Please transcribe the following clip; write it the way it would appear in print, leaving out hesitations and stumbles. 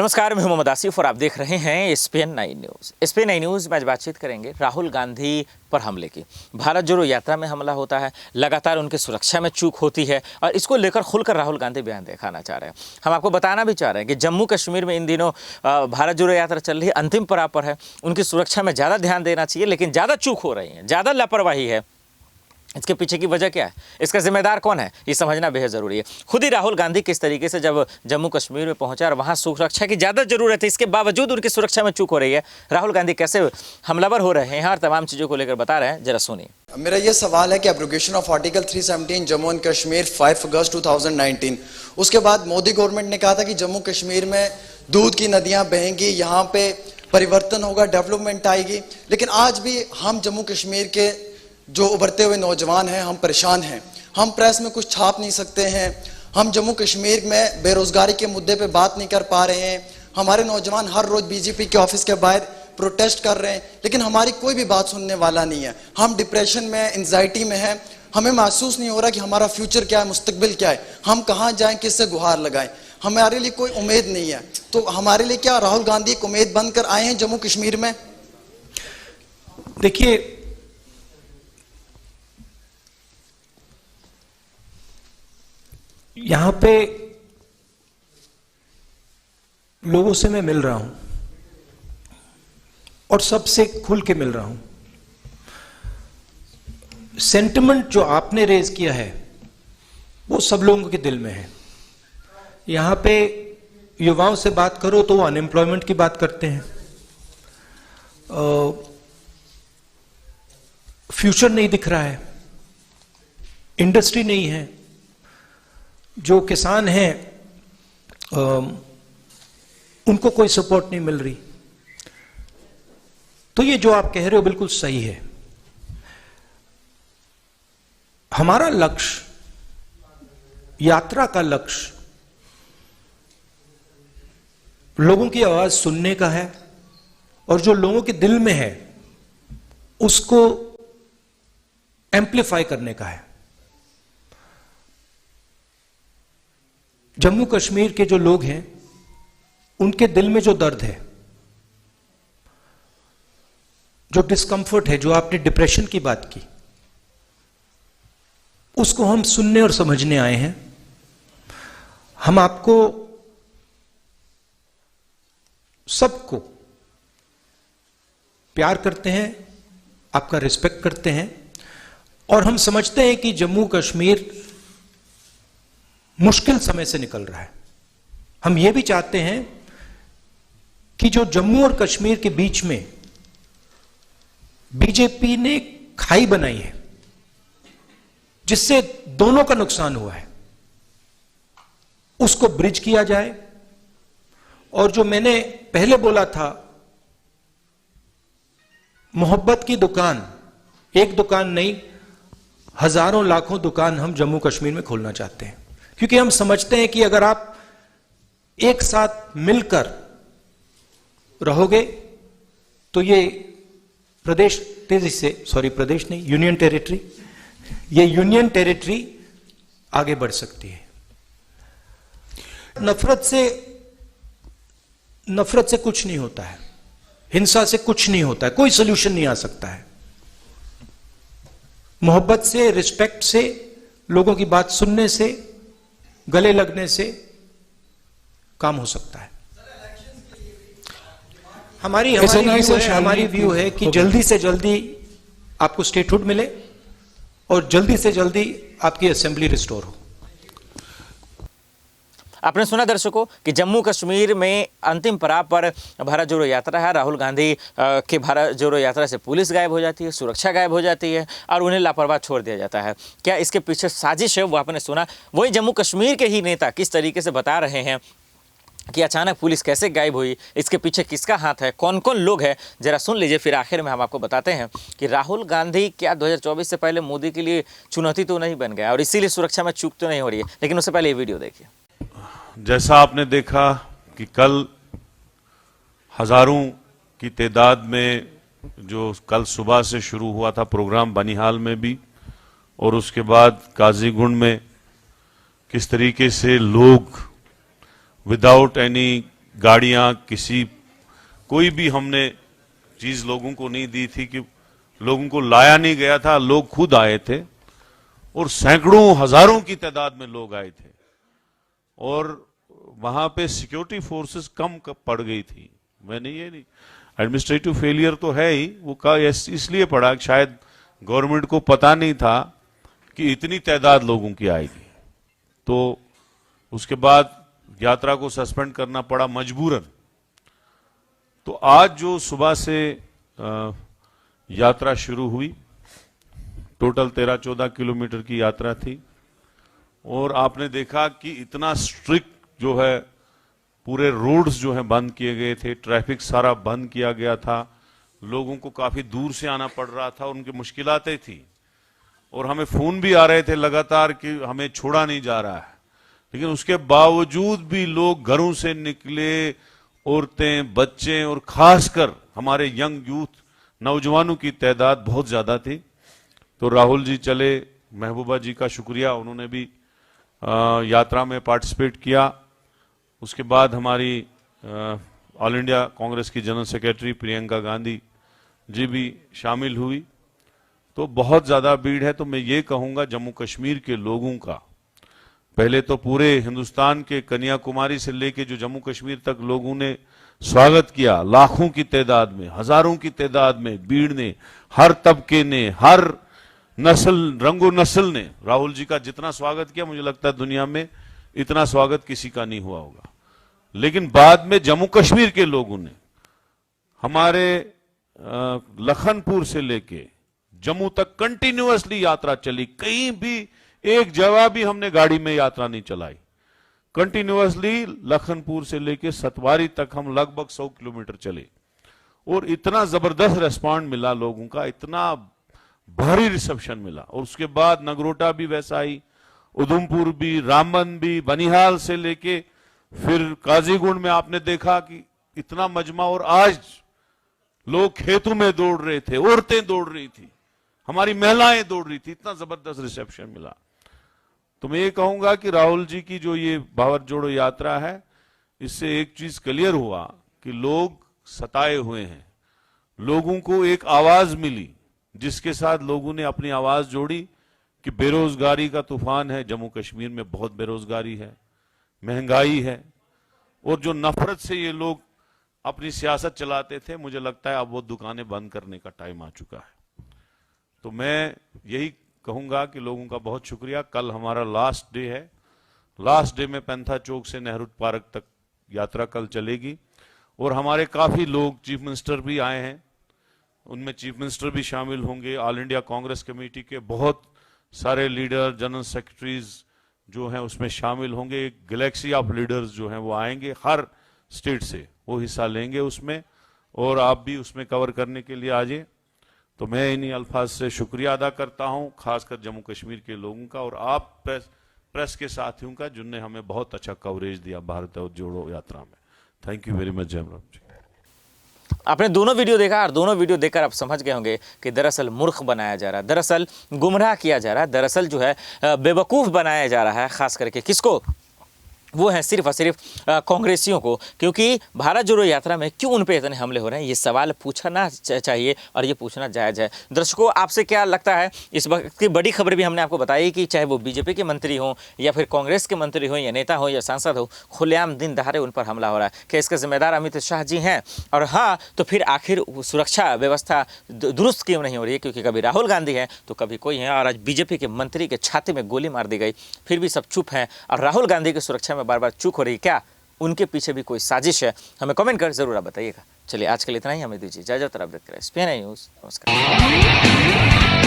नमस्कार, मैं मोहम्मद आसिफ और आप देख रहे हैं SPN9 न्यूज़। SPN9 न्यूज़ में आज बातचीत करेंगे राहुल गांधी पर हमले की। भारत जोड़ो यात्रा में हमला होता है, लगातार उनकी सुरक्षा में चूक होती है और इसको लेकर खुलकर राहुल गांधी बयान दिखाना चाह रहे हैं। हम आपको बताना भी चाह रहे हैं कि जम्मू कश्मीर में इन दिनों भारत जोड़ो यात्रा चल रही है, अंतिम पड़ाव पर है। उनकी सुरक्षा में ज़्यादा ध्यान देना चाहिए, लेकिन ज़्यादा चूक हो रही है, ज़्यादा लापरवाही है। इसके पीछे की वजह क्या है, इसका जिम्मेदार कौन है, ये समझना बेहद ज़रूरी है। खुद ही राहुल गांधी किस तरीके से जब जम्मू कश्मीर में पहुंचा और वहां सुरक्षा की ज़्यादा ज़रूरत है, इसके बावजूद उनकी सुरक्षा में चूक हो रही है। राहुल गांधी कैसे हमलावर हो रहे हैं और तमाम चीज़ों को लेकर बता रहे हैं, जरा सुनिए। मेरा ये सवाल है कि abrogation of article 317 Jammu and Kashmir 5 अगस्त 2019, उसके बाद मोदी गवर्नमेंट ने कहा था कि जम्मू कश्मीर में दूध की नदियां बहेंगी, यहाँ पे परिवर्तन होगा, डेवलपमेंट आएगी। लेकिन आज भी हम जम्मू कश्मीर के जो उभरते हुए नौजवान हैं, हम परेशान हैं। हम प्रेस में कुछ छाप नहीं सकते हैं, हम जम्मू कश्मीर में बेरोजगारी के मुद्दे पे बात नहीं कर पा रहे हैं। हमारे नौजवान हर रोज बीजेपी के ऑफिस के बाहर प्रोटेस्ट कर रहे हैं, लेकिन हमारी कोई भी बात सुनने वाला नहीं है। हम डिप्रेशन में, एंजाइटी में हैं। हमें महसूस नहीं हो रहा कि हमारा फ्यूचर क्या है, मुस्तकबिल क्या है, हम कहाँ जाएं, किससे गुहार लगाएं। हमारे लिए कोई उम्मीद नहीं है। तो हमारे लिए क्या राहुल गांधी एक उम्मीद बनकर आए हैं जम्मू कश्मीर में? देखिए, यहां पे लोगों से मैं मिल रहा हूं और सबसे खुल के मिल रहा हूं। सेंटिमेंट जो आपने रेज किया है वो सब लोगों के दिल में है। यहां पे युवाओं से बात करो तो वो अनएम्प्लॉयमेंट की बात करते हैं, फ्यूचर नहीं दिख रहा है, इंडस्ट्री नहीं है, जो किसान हैं उनको कोई सपोर्ट नहीं मिल रही। तो ये जो आप कह रहे हो बिल्कुल सही है। हमारा लक्ष्य, यात्रा का लक्ष्य लोगों की आवाज सुनने का है और जो लोगों के दिल में है उसको एम्प्लीफाई करने का है। जम्मू कश्मीर के जो लोग हैं उनके दिल में जो दर्द है, जो डिस्कंफर्ट है, जो आपने डिप्रेशन की बात की, उसको हम सुनने और समझने आए हैं। हम आपको सबको प्यार करते हैं, आपका रिस्पेक्ट करते हैं और हम समझते हैं कि जम्मू कश्मीर मुश्किल समय से निकल रहा है। हम यह भी चाहते हैं कि जो जम्मू और कश्मीर के बीच में बीजेपी ने खाई बनाई है, जिससे दोनों का नुकसान हुआ है, उसको ब्रिज किया जाए। और जो मैंने पहले बोला था, मोहब्बत की दुकान, एक दुकान नहीं, हजारों लाखों दुकान हम जम्मू कश्मीर में खोलना चाहते हैं, क्योंकि हम समझते हैं कि अगर आप एक साथ मिलकर रहोगे तो ये प्रदेश तेजी से, प्रदेश नहीं, यूनियन टेरिटरी, ये यूनियन टेरिटरी आगे बढ़ सकती है। नफरत से कुछ नहीं होता है, हिंसा से कुछ नहीं होता है, कोई सोल्यूशन नहीं आ सकता है। मोहब्बत से, रिस्पेक्ट से, लोगों की बात सुनने से, गले लगने से काम हो सकता है। हमारी व्यू है कि जल्दी से जल्दी आपको स्टेटहुड मिले और जल्दी से जल्दी आपकी असेंबली रिस्टोर हो। आपने सुना दर्शकों कि जम्मू कश्मीर में अंतिम पड़ाव पर भारत जोड़ो यात्रा है। राहुल गांधी के भारत जोड़ो यात्रा से पुलिस गायब हो जाती है, सुरक्षा गायब हो जाती है और उन्हें लापरवाह छोड़ दिया जाता है। क्या इसके पीछे साजिश है, वो आपने सुना। वही जम्मू कश्मीर के ही नेता किस तरीके से बता रहे हैं कि अचानक पुलिस कैसे गायब हुई, इसके पीछे किसका हाथ है, कौन कौन लोग हैं, जरा सुन लीजिए। फिर आखिर में हम आपको बताते हैं कि राहुल गांधी क्या 2024 से पहले मोदी के लिए चुनौती तो नहीं बन गया और इसीलिए सुरक्षा में चूक तो नहीं हो रही है। लेकिन उससे पहले ये वीडियो देखिए। जैसा आपने देखा कि कल हजारों की तादाद में जो कल सुबह से शुरू हुआ था प्रोग्राम बनिहाल में भी, और उसके बाद काजीगुंड में किस तरीके से लोग विदाउट एनी गाड़ियां, कोई भी हमने चीज लोगों को नहीं दी थी, कि लोगों को लाया नहीं गया था, लोग खुद आए थे और सैकड़ों हजारों की तादाद में लोग आए थे और वहां पे सिक्योरिटी फोर्सेस कम पड़ गई थी। मैंने ये नहीं, एडमिनिस्ट्रेटिव फेलियर तो है ही, वो का इसलिए पड़ा कि शायद गवर्नमेंट को पता नहीं था कि इतनी तादाद लोगों की आएगी, तो उसके बाद यात्रा को सस्पेंड करना पड़ा मजबूरन। तो आज जो सुबह से यात्रा शुरू हुई, टोटल 13-14 किलोमीटर की यात्रा थी और आपने देखा कि इतना स्ट्रिक्ट जो है पूरे रोड्स जो है बंद किए गए थे, ट्रैफिक सारा बंद किया गया था, लोगों को काफी दूर से आना पड़ रहा था, उनकी मुश्किलातें थी और हमें फोन भी आ रहे थे लगातार कि हमें छोड़ा नहीं जा रहा है, लेकिन उसके बावजूद भी लोग घरों से निकले, औरतें, बच्चे और खासकर हमारे यंग यूथ, नौजवानों की तादाद बहुत ज्यादा थी। तो राहुल जी चले, महबूबा जी का शुक्रिया, उन्होंने भी यात्रा में पार्टिसिपेट किया। उसके बाद हमारी ऑल इंडिया कांग्रेस की जनरल सेक्रेटरी प्रियंका गांधी जी भी शामिल हुई। तो बहुत ज्यादा भीड़ है। तो मैं ये कहूंगा जम्मू कश्मीर के लोगों का, पहले तो पूरे हिंदुस्तान के कन्याकुमारी से लेके जो जम्मू कश्मीर तक लोगों ने स्वागत किया, लाखों की तादाद में, हजारों की तादाद में भीड़ ने, हर तबके ने, हर नस्ल, रंगो नस्ल ने राहुल जी का जितना स्वागत किया, मुझे लगता है दुनिया में इतना स्वागत किसी का नहीं हुआ होगा। लेकिन बाद में जम्मू कश्मीर के लोगों ने हमारे लखनपुर से लेके जम्मू तक कंटिन्यूअसली यात्रा चली, कहीं भी एक जगह भी हमने गाड़ी में यात्रा नहीं चलाई, कंटिन्यूअसली लखनपुर से लेके सतवारी तक हम लगभग 100 किलोमीटर चले और इतना जबरदस्त रिस्पॉन्ड मिला लोगों का, इतना भारी रिसेप्शन मिला। और उसके बाद नगरोटा भी वैसा ही, उधमपुर भी, रामबन भी, बनिहाल से लेके फिर काजीगुंड में आपने देखा कि इतना मजमा, और आज लोग खेतों में दौड़ रहे थे, औरतें दौड़ रही थी, हमारी महिलाएं दौड़ रही थी, इतना जबरदस्त रिसेप्शन मिला। तो मैं ये कहूंगा कि राहुल जी की जो ये भारत जोड़ो यात्रा है, इससे एक चीज क्लियर हुआ कि लोग सताए हुए हैं, लोगों को एक आवाज मिली जिसके साथ लोगों ने अपनी आवाज जोड़ी कि बेरोजगारी का तूफान है, जम्मू कश्मीर में बहुत बेरोजगारी है, महंगाई है, और जो नफरत से ये लोग अपनी सियासत चलाते थे, मुझे लगता है अब वो दुकानें बंद करने का टाइम आ चुका है। तो मैं यही कहूंगा कि लोगों का बहुत शुक्रिया। कल हमारा लास्ट डे है, लास्ट डे में पैंथा चौक से नेहरू पार्क तक यात्रा कल चलेगी और हमारे काफी लोग, चीफ मिनिस्टर भी आए हैं, उनमें चीफ मिनिस्टर भी शामिल होंगे, ऑल इंडिया कांग्रेस कमेटी के बहुत सारे लीडर, जनरल सेक्रेटरीज जो हैं उसमें शामिल होंगे, एक गैलेक्सी ऑफ लीडर्स जो हैं वो आएंगे, हर स्टेट से वो हिस्सा लेंगे उसमें, और आप भी उसमें कवर करने के लिए आ जाए। तो मैं इन्हीं अल्फाज से शुक्रिया अदा करता हूं, खासकर जम्मू कश्मीर के लोगों का और आप प्रेस के साथियों का, जिनने हमें बहुत अच्छा कवरेज दिया भारत जोड़ो यात्रा में। Thank you very much Jairam ji. आपने दोनों वीडियो देखा और दोनों वीडियो देखकर आप समझ गए होंगे कि दरअसल मूर्ख बनाया जा रहा है, दरअसल गुमराह किया जा रहा है, दरअसल जो है बेवकूफ़ बनाया जा रहा है। खास करके किसको? वो है सिर्फ और सिर्फ कांग्रेसियों को। क्योंकि भारत जोड़ो यात्रा में क्यों उन पे इतने हमले हो रहे हैं, ये सवाल पूछना चाहिए और ये पूछना जायज़ है। दर्शकों, आपसे क्या लगता है? इस वक्त की बड़ी खबर भी हमने आपको बताई कि चाहे वो बीजेपी के मंत्री हों या फिर कांग्रेस के मंत्री हों या नेता हो या सांसद हो, खुलेआम दिन दहाड़े उन पर हमला हो रहा है। क्या इसका जिम्मेदार अमित शाह जी हैं? और हाँ, तो फिर आखिर सुरक्षा व्यवस्था दुरुस्त क्यों नहीं हो रही है? क्योंकि कभी राहुल गांधी हैं तो कभी कोई है, और आज बीजेपी के मंत्री के छाती में गोली मार दी गई, फिर भी सब चुप हैं। और राहुल गांधी की सुरक्षा बार बार चूक हो रही, क्या उनके पीछे भी कोई साजिश है? हमें कमेंट कर जरूर आप बताइएगा। चलिए आज के लिए इतना ही, हमें दीजिए इजाजत। आप देखते रहे SPN न्यूज़। नमस्कार।